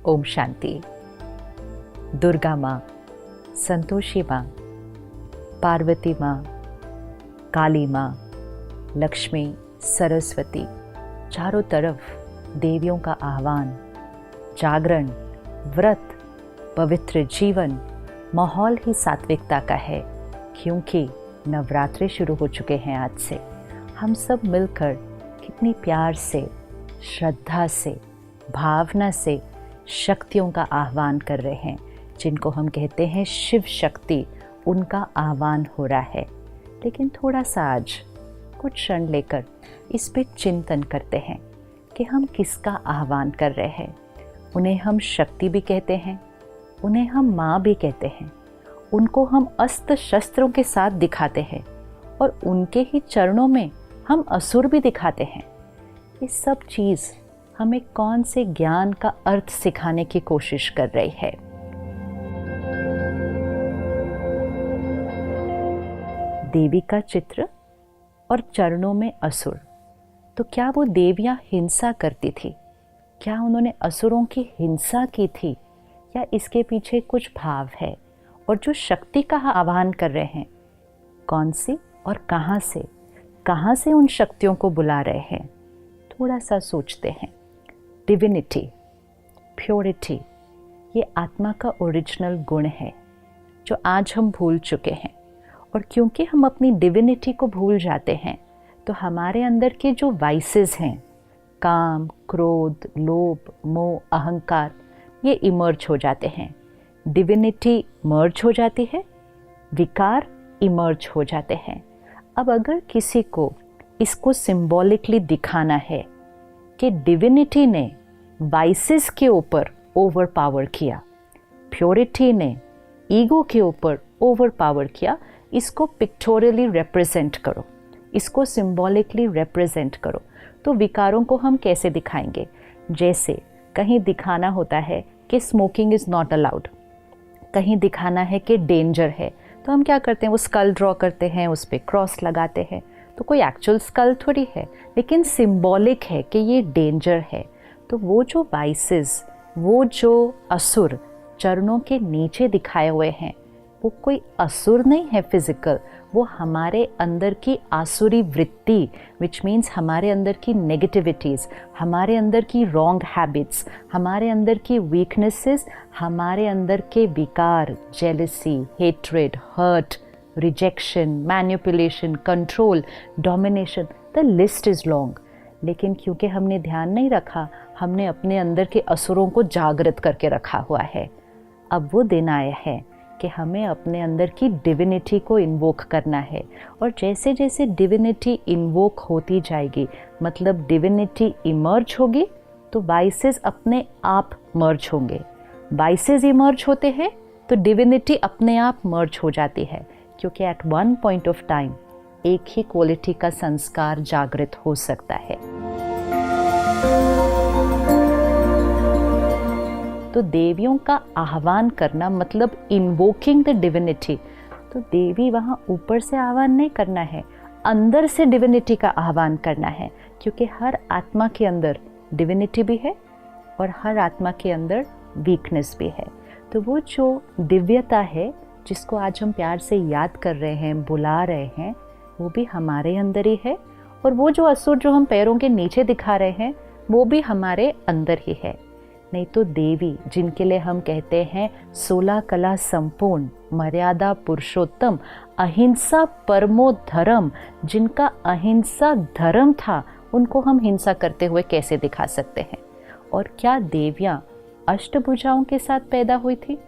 ओम शांति। दुर्गा माँ, संतोषी माँ, पार्वती माँ, काली माँ, लक्ष्मी, सरस्वती, चारों तरफ देवियों का आह्वान, जागरण, व्रत, पवित्र जीवन, माहौल ही सात्विकता का है। क्योंकि नवरात्रि शुरू हो चुके हैं आज से। हम सब मिलकर कितनी प्यार से, श्रद्धा से, भावना से शक्तियों का आह्वान कर रहे हैं, जिनको हम कहते हैं शिव शक्ति। उनका आह्वान हो रहा है। लेकिन थोड़ा सा आज कुछ क्षण लेकर इस पे चिंतन करते हैं कि हम किसका आह्वान कर रहे हैं। उन्हें हम शक्ति भी कहते हैं, उन्हें हम माँ भी कहते हैं, उनको हम अस्त्र शस्त्रों के साथ दिखाते हैं और उनके ही चरणों में हम असुर भी दिखाते हैं। ये सब चीज़ हमें कौन से ज्ञान का अर्थ सिखाने की कोशिश कर रही है। देवी का चित्र और चरणों में असुर। तो क्या वो देवियां हिंसा करती थी? क्या उन्होंने असुरों की हिंसा की थी, या इसके पीछे कुछ भाव है? और जो शक्ति का आह्वान कर रहे हैं, कौन सी और कहाँ से उन शक्तियों को बुला रहे हैं? थोड़ा सा सोचते हैं। डिविनिटी, प्योरिटी, ये आत्मा का ओरिजिनल गुण है जो आज हम भूल चुके हैं। और क्योंकि हम अपनी डिविनिटी को भूल जाते हैं, तो हमारे अंदर के जो वाइसेस हैं, काम, क्रोध, लोभ, मोह, अहंकार, ये इमर्ज हो जाते हैं। डिविनिटी मर्ज हो जाती है, विकार इमर्ज हो जाते हैं। अब अगर किसी को इसको सिंबॉलिकली दिखाना है कि डिविनिटी ने वाइसेस के ऊपर ओवर पावर किया, प्योरिटी ने ईगो के ऊपर ओवर पावर किया, इसको पिक्टोरियली रिप्रेजेंट करो, इसको सिंबॉलिकली रिप्रेजेंट करो। तो विकारों को हम कैसे दिखाएंगे? जैसे कहीं दिखाना होता है कि स्मोकिंग इज़ नॉट अलाउड, कहीं दिखाना है कि डेंजर है, तो हम क्या करते हैं? वो स्कल ड्रॉ करते हैं, उस पर क्रॉस लगाते हैं। तो कोई एक्चुअल स्कल थोड़ी है, लेकिन सिंबॉलिक है कि ये डेंजर है। तो वो जो वाइसेस, वो जो असुर चरणों के नीचे दिखाए हुए हैं, वो कोई असुर नहीं है फिजिकल, वो हमारे अंदर की आसुरी वृत्ति, विच मीन्स हमारे अंदर की नेगेटिविटीज़, हमारे अंदर की रॉन्ग हैबिट्स, हमारे अंदर की वीकनेसेस, हमारे अंदर के विकार, jealousy, hatred, hurt, rejection, manipulation, control, domination, the list is long. लेकिन क्योंकि हमने ध्यान नहीं रखा, हमने अपने अंदर के असुरों को जागृत करके रखा हुआ है। अब वो दिन आया है कि हमें अपने अंदर की डिविनिटी को इन्वोक करना है। और जैसे जैसे डिविनिटी इन्वोक होती जाएगी, मतलब डिविनिटी इमर्ज होगी, तो वाइसेस अपने आप मर्ज होंगे। वाइसेस इमर्ज होते हैं तो डिविनिटी अपने आप मर्ज हो जाती है, क्योंकि at one point of time एक ही क्वालिटी का संस्कार जागृत हो सकता है। तो देवियों का आह्वान करना मतलब इन्वोकिंग द डिविनिटी। तो देवी वहाँ ऊपर से आह्वान नहीं करना है, अंदर से डिविनिटी का आह्वान करना है, क्योंकि हर आत्मा के अंदर डिविनिटी भी है और हर आत्मा के अंदर वीकनेस भी है। तो वो जो दिव्यता है, जिसको आज हम प्यार से याद कर रहे हैं, बुला रहे हैं, वो भी हमारे अंदर ही है। और वो जो असुर जो हम पैरों के नीचे दिखा रहे हैं, वो भी हमारे अंदर ही है। नहीं तो देवी, जिनके लिए हम कहते हैं 16 कला संपूर्ण, मर्यादा पुरुषोत्तम, अहिंसा परमो धर्म, जिनका अहिंसा धर्म था, उनको हम हिंसा करते हुए कैसे दिखा सकते हैं? और क्या देवियाँ अष्टभुजाओं के साथ पैदा हुई थी?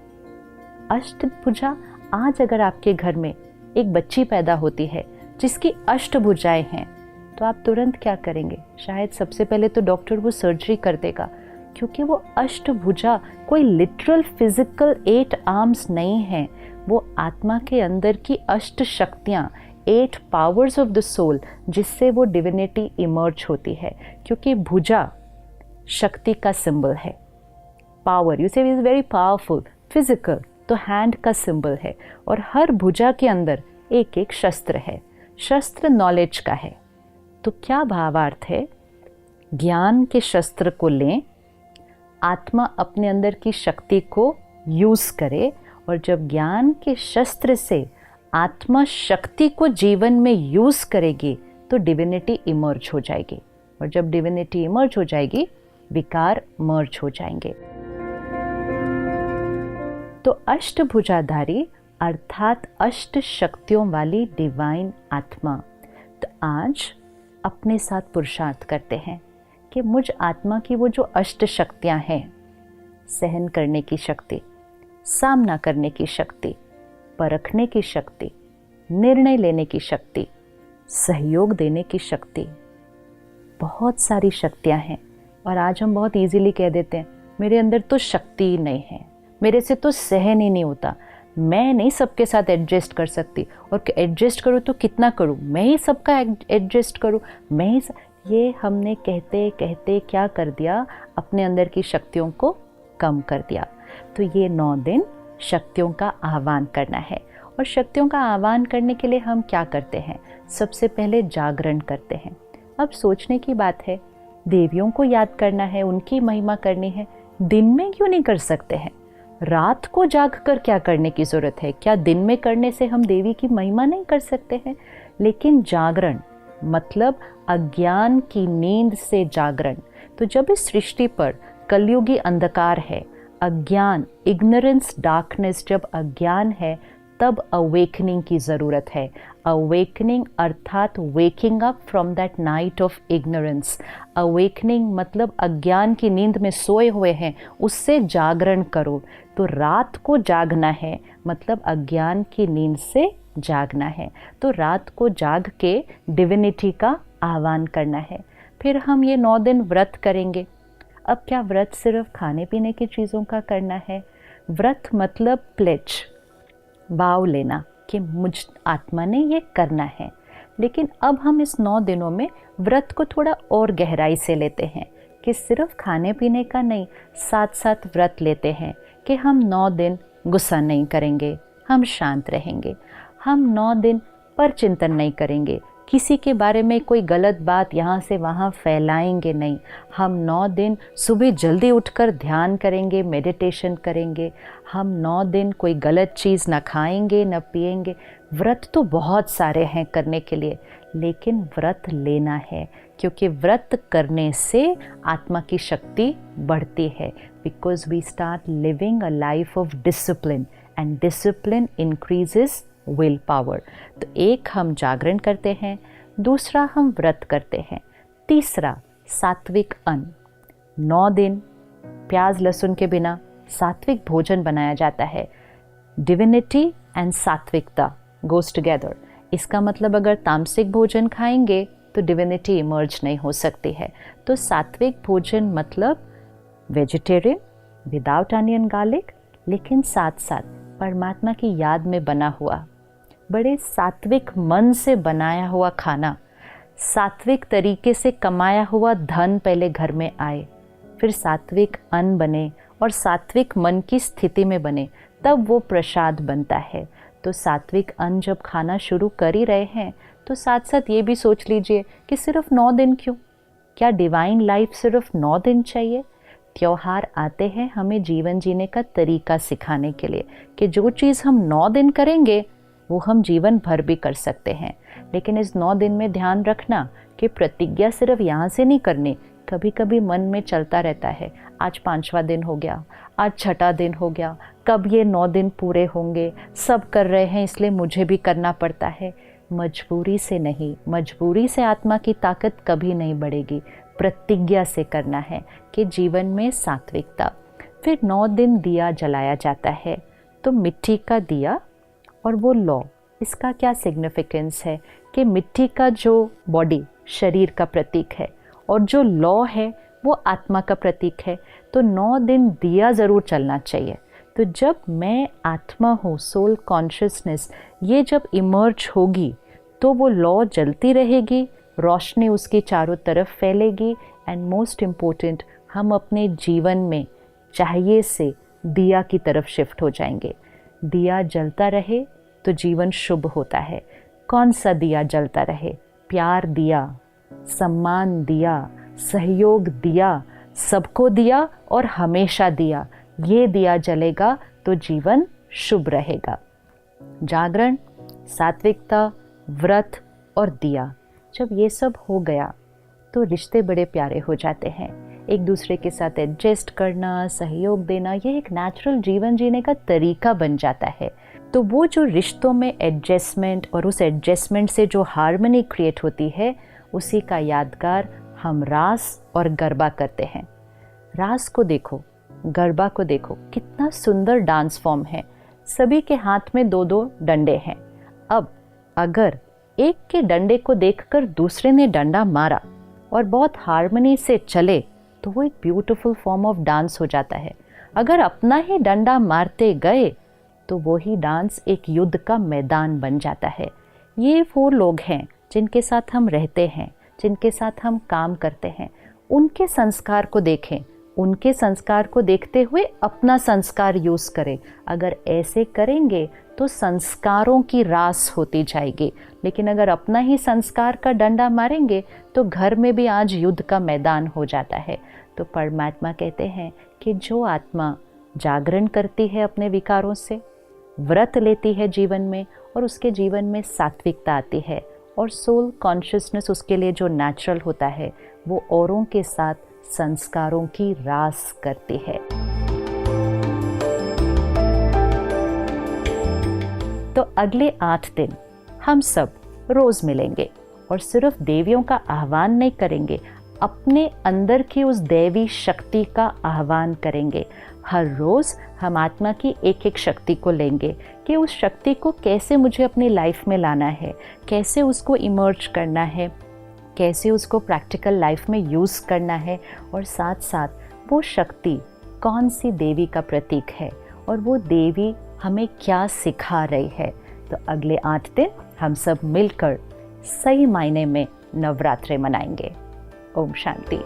अष्टभुजा, आज अगर आपके घर में एक बच्ची पैदा होती है जिसकी अष्टभुजाएं हैं, तो आप तुरंत क्या करेंगे? शायद सबसे पहले तो डॉक्टर वो सर्जरी कर देगा, क्योंकि वो अष्टभुजा कोई लिटरल फिजिकल 8 आर्म्स नहीं है। वो आत्मा के अंदर की अष्ट शक्तियाँ, 8 पावर्स ऑफ द सोल, जिससे वो डिविनिटी इमर्ज होती है। क्योंकि भुजा शक्ति का सिंबल है, पावर, यू से इज वेरी पावरफुल। फिजिकल तो हैंड का सिंबल है, और हर भुजा के अंदर एक एक शस्त्र है। शस्त्र नॉलेज का है। तो क्या भावार्थ है? ज्ञान के शस्त्र को लें, आत्मा अपने अंदर की शक्ति को यूज़ करे, और जब ज्ञान के शस्त्र से आत्मा शक्ति को जीवन में यूज़ करेगी तो डिविनिटी इमर्ज हो जाएगी, और जब डिविनिटी इमर्ज हो जाएगी विकार मर्ज हो जाएंगे। तो अष्टभुजाधारी अर्थात अष्ट शक्तियों वाली डिवाइन आत्मा, तो आज अपने साथ पुरुषार्थ करते हैं कि मुझ आत्मा की वो जो अष्ट शक्तियाँ हैं, सहन करने की शक्ति, सामना करने की शक्ति, परखने की शक्ति, निर्णय लेने की शक्ति, सहयोग देने की शक्ति, बहुत सारी शक्तियाँ हैं। और आज हम बहुत इजीली कह देते हैं मेरे अंदर तो शक्ति ही नहीं है, मेरे से तो सहन ही नहीं होता, मैं नहीं सबके साथ एडजस्ट कर सकती, और एडजस्ट करूँ तो कितना करूँ, मैं ही सबका एडजस्ट करूँ, मैं ही ये हमने कहते कहते क्या कर दिया, अपने अंदर की शक्तियों को कम कर दिया। तो ये 9 दिन शक्तियों का आह्वान करना है। और शक्तियों का आह्वान करने के लिए हम क्या करते हैं? सबसे पहले जागरण करते हैं। अब सोचने की बात है, देवियों को याद करना है, उनकी महिमा करनी है, दिन में क्यों नहीं कर सकते हैं? रात को जाग कर क्या करने की ज़रूरत है? क्या दिन में करने से हम देवी की महिमा नहीं कर सकते हैं? लेकिन जागरण मतलब अज्ञान की नींद से जागरण। तो जब इस सृष्टि पर कलयुगी अंधकार है, अज्ञान, इग्नोरेंस, डार्कनेस, जब अज्ञान है तब अवेकनिंग की ज़रूरत है। अवेकनिंग अर्थात waking up from that night of ignorance. Awakening मतलब अज्ञान की नींद में सोए हुए हैं, उससे जागरण करो। तो रात को जागना है मतलब अज्ञान की नींद से जागना है। तो रात को जाग के डिविनिटी का आह्वान करना है। फिर हम ये 9 दिन व्रत करेंगे। अब क्या व्रत सिर्फ खाने पीने की चीज़ों का करना है? व्रत मतलब प्लेज, भाव लेना कि मुझ आत्मा ने ये करना है। लेकिन अब हम इस 9 दिनों में व्रत को थोड़ा और गहराई से लेते हैं कि सिर्फ खाने पीने का नहीं, साथ साथ व्रत लेते हैं कि हम 9 दिन गुस्सा नहीं करेंगे, हम शांत रहेंगे, हम 9 दिन पर चिंतन नहीं करेंगे, किसी के बारे में कोई गलत बात यहाँ से वहाँ फैलाएंगे नहीं, हम 9 दिन सुबह जल्दी उठकर ध्यान करेंगे, मेडिटेशन करेंगे, हम 9 दिन कोई गलत चीज़ ना खाएंगे न पिएंगे। व्रत तो बहुत सारे हैं करने के लिए, लेकिन व्रत लेना है क्योंकि व्रत करने से आत्मा की शक्ति बढ़ती है। Because we start living a life of discipline and discipline increases will power. तो एक हम जागरण करते हैं, दूसरा हम व्रत करते हैं, तीसरा सात्विक अन्न। 9 दिन प्याज लहसुन के बिना सात्विक भोजन बनाया जाता है। डिविनिटी एंड सात्विकता गोज टुगेदर। इसका मतलब अगर तामसिक भोजन खाएंगे तो डिविनिटी इमर्ज नहीं हो सकती है। तो सात्विक भोजन मतलब वेजिटेरियन विदाउट अनियन गार्लिक, लेकिन साथ साथ परमात्मा की याद में बना हुआ, बड़े सात्विक मन से बनाया हुआ खाना, सात्विक तरीके से कमाया हुआ धन पहले घर में आए, फिर सात्विक अन्न बने और सात्विक मन की स्थिति में बने, तब वो प्रसाद बनता है। तो सात्विक अन्न जब खाना शुरू कर ही रहे हैं तो साथ साथ ये भी सोच लीजिए कि सिर्फ 9 दिन क्यों? क्या डिवाइन लाइफ सिर्फ 9 दिन चाहिए? त्योहार आते हैं हमें जीवन जीने का तरीका सिखाने के लिए कि जो चीज़ हम 9 दिन करेंगे वो हम जीवन भर भी कर सकते हैं। लेकिन इस 9 दिन में ध्यान रखना कि प्रतिज्ञा सिर्फ यहाँ से नहीं करनी। कभी कभी मन में चलता रहता है, आज 5वां दिन हो गया, आज 6ठा दिन हो गया, कब ये 9 दिन पूरे होंगे, सब कर रहे हैं इसलिए मुझे भी करना पड़ता है। मजबूरी से नहीं, मजबूरी से आत्मा की ताकत कभी नहीं बढ़ेगी। प्रतिज्ञा से करना है कि जीवन में सात्विकता। फिर 9 दिन दिया जलाया जाता है, तो मिट्टी का दिया और वो लौ, इसका क्या सिग्निफिकेंस है कि मिट्टी का जो बॉडी शरीर का प्रतीक है और जो लौ है वो आत्मा का प्रतीक है। तो 9 दिन दिया ज़रूर चलना चाहिए। तो जब मैं आत्मा हूँ, सोल कॉन्शियसनेस, ये जब इमर्ज होगी तो वो लौ जलती रहेगी, रोशनी उसके चारों तरफ फैलेगी। एंड मोस्ट इम्पोर्टेंट, हम अपने जीवन में चाहिए से दिया की तरफ शिफ्ट हो जाएंगे। दिया जलता रहे तो जीवन शुभ होता है। कौन सा दिया जलता रहे? प्यार दिया, सम्मान दिया, सहयोग दिया, सबको दिया और हमेशा दिया, ये दिया जलेगा तो जीवन शुभ रहेगा। जागरण, सात्विकता, व्रत और दिया, जब ये सब हो गया तो रिश्ते बड़े प्यारे हो जाते हैं। एक दूसरे के साथ एडजस्ट करना, सहयोग देना, ये एक नेचुरल जीवन जीने का तरीका बन जाता है। तो वो जो रिश्तों में एडजस्टमेंट और उस एडजस्टमेंट से जो हार्मनी क्रिएट होती है, उसी का यादगार हम रास और गरबा करते हैं। रास को देखो, गरबा को देखो, कितना सुंदर डांस फॉर्म है। सभी के हाथ में 2-2 डंडे हैं। अब अगर एक के डंडे को देखकर दूसरे ने डंडा मारा और बहुत हार्मनी से चले तो वो एक ब्यूटीफुल फॉर्म ऑफ डांस हो जाता है। अगर अपना ही डंडा मारते गए तो वो ही डांस एक युद्ध का मैदान बन जाता है। ये वो लोग हैं जिनके साथ हम रहते हैं, जिनके साथ हम काम करते हैं। उनके संस्कार को देखें, उनके संस्कार को देखते हुए अपना संस्कार यूज़ करें। अगर ऐसे करेंगे तो संस्कारों की रास होती जाएगी। लेकिन अगर अपना ही संस्कार का डंडा मारेंगे तो घर में भी आज युद्ध का मैदान हो जाता है। तो परमात्मा कहते हैं कि जो आत्मा जागरण करती है अपने विकारों से, व्रत लेती है जीवन में, और उसके जीवन में सात्विकता आती है और सोल कॉन्शियसनेस उसके लिए जो नेचुरल होता है, वो औरों के साथ संस्कारों की रास करती है। तो अगले 8 दिन हम सब रोज मिलेंगे और सिर्फ देवियों का आह्वान नहीं करेंगे, अपने अंदर की उस दैवी शक्ति का आह्वान करेंगे। हर रोज़ हम आत्मा की एक एक शक्ति को लेंगे कि उस शक्ति को कैसे मुझे अपनी लाइफ में लाना है, कैसे उसको इमर्ज करना है, कैसे उसको प्रैक्टिकल लाइफ में यूज़ करना है, और साथ साथ वो शक्ति कौन सी देवी का प्रतीक है और वो देवी हमें क्या सिखा रही है। तो अगले 8 दिन हम सब मिलकर सही मायने में नवरात्रि मनाएंगे। ओम शांति।